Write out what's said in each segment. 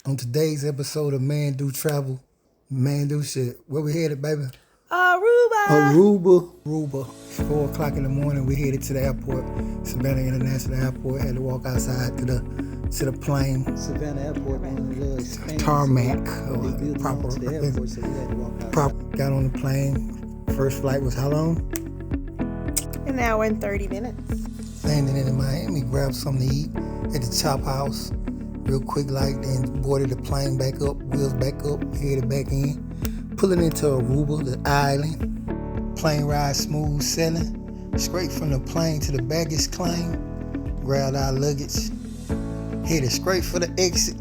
On today's episode of Man Do Travel, Man Do Shit. Where we headed, baby? Aruba. Aruba. 4 o'clock in the morning, we headed to the airport, Savannah International Airport. Had to walk outside to the plane. Savannah Airport on the little expanse. Tarmac. Proper. The airport, so we had to walk outside. Got on the plane. First flight was how long? An hour and 30 minutes. Landed in Miami, grabbed something to eat at the Chop House. Real quick, then boarded the plane back up, wheels back up, headed back in. Pulling into Aruba, the island. Plane ride smooth sailing. Straight from the plane to the baggage claim. Grabbed our luggage. Headed straight for the exit.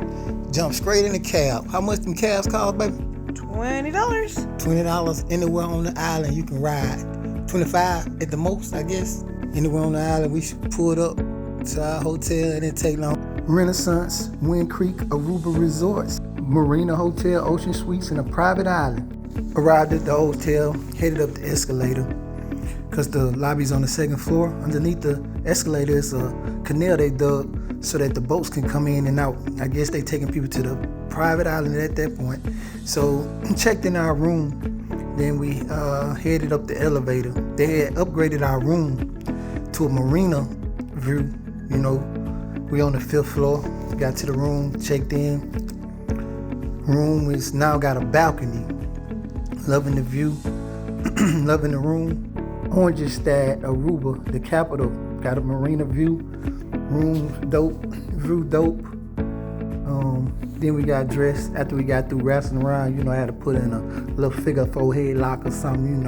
Jumped straight in the cab. How much them cabs cost, baby? $20. $20 anywhere on the island you can ride. 25 at the most, I guess. Anywhere on the island, we pulled up to our hotel. It didn't take long. Renaissance, Wind Creek, Aruba Resorts, Marina Hotel, Ocean Suites, and a private island. Arrived at the hotel, headed up the escalator, because the lobby's on the second floor. Underneath the escalator is a canal they dug so that the boats can come in and out. I guess they taking people to the private island at that point. So checked in our room, then we headed up the elevator. They had upgraded our room to a marina view, We on the 5th floor, got to the room, checked in. Room is now got a balcony. Loving the view, loving the room. Orangestad, Aruba, the capital, got a marina view. Room dope, view dope. Then we got dressed. After we got through wrestling around, I had to put in a little figure 4 headlock or something,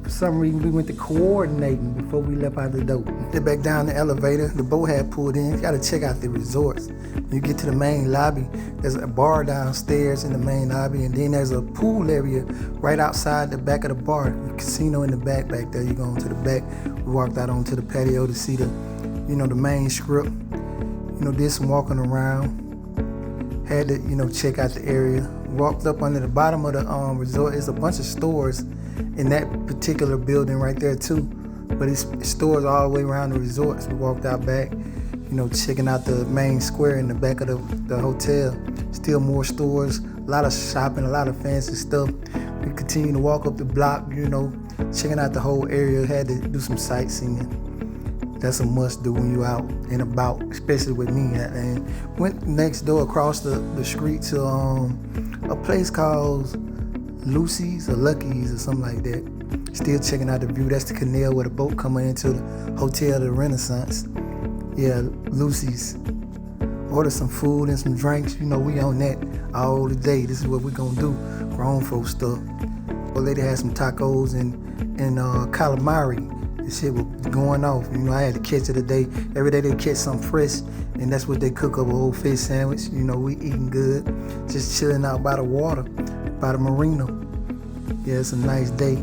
For some reason, we went to coordinating before we left out the door. Get back down the elevator. The boat had pulled in. You got to check out the resorts. When you get to the main lobby, there's a bar downstairs in the main lobby, and then there's a pool area right outside the back of the bar. The casino in the back there. You go into the back. We walked out onto the patio to see the main strip. Did some walking around. Had to, check out the area. Walked up under the bottom of the resort. It's a bunch of stores in that particular building right there too, but it's stores all the way around the resort. So we walked out back, checking out the main square in the back of the hotel. Still more stores, a lot of shopping, a lot of fancy stuff. We continued to walk up the block, checking out the whole area. Had to do some sightseeing. That's a must do when you out and about, especially with me. And went next door across the street to a place called Lucy's or Lucky's or something like that. Still checking out the view. That's the canal where the boat coming into the hotel, the Renaissance. Yeah, Lucy's. Order some food and some drinks. We on that all the day. This is what we gonna do. Grown folk stuff. Old lady had some tacos and calamari. This shit was going off. I had to catch it today. Every day they catch something fresh, and that's what they cook up, a whole fish sandwich. We eating good. Just chilling out by the water, by the marina. Yeah, it's a nice day.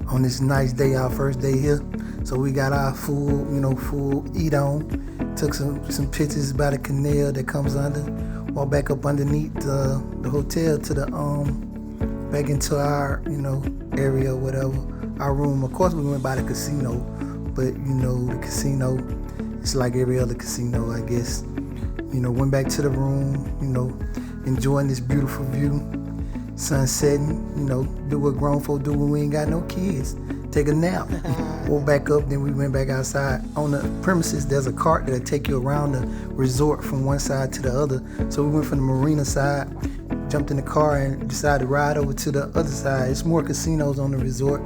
On this nice day, our first day here. So we got our full eat on. Took some pictures by the canal that comes under. Walked back up underneath the hotel to the back into our area or whatever. Our room. Of course, we went by the casino, but the casino, it's like every other casino, I guess. Went back to the room. Enjoying this beautiful view. Sun setting, do what grown folk do when we ain't got no kids. Take a nap. Woke back up, then we went back outside. On the premises, there's a cart that'll take you around the resort from one side to the other. So we went from the marina side, jumped in the car and decided to ride over to the other side. It's more casinos on the resort.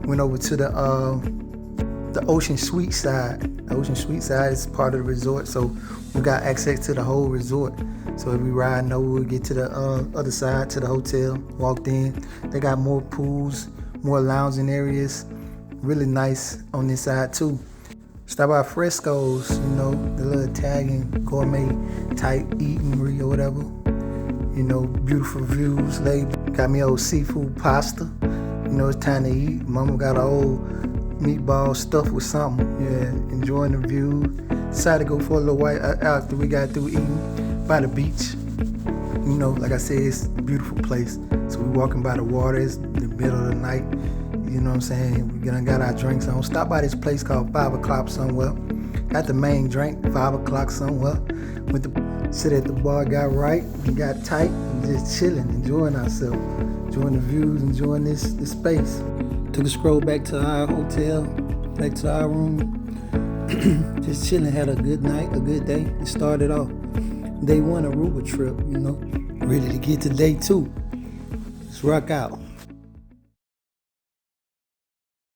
Went over to the Ocean Suite side. The Ocean Suite side is part of the resort, so we got access to the whole resort. So if we riding over, we get to the other side, to the hotel, walked in. They got more pools, more lounging areas. Really nice on this side too. Stop by Fresco's, the little Italian gourmet type eatery or whatever. Beautiful views. Got me old seafood pasta. It's time to eat. Mama got an old meatball stuffed with something. Yeah, enjoying the view. Decided to go for a little while after we got through eating by the beach. Like I said, it's a beautiful place. So we walking by the water. It's the middle of the night. You know what I'm saying? We got our drinks on. Stop by this place called 5 o'clock somewhere. got the main drink, 5 o'clock somewhere. Went to sit at the bar, got right, and got tight, and just chilling, enjoying ourselves, enjoying the views, enjoying this space. Took a stroll back to our hotel, back to our room. Just chilling, had a good night, a good day. It started off day 1 Aruba trip, ready to get to day 2. Let's rock out.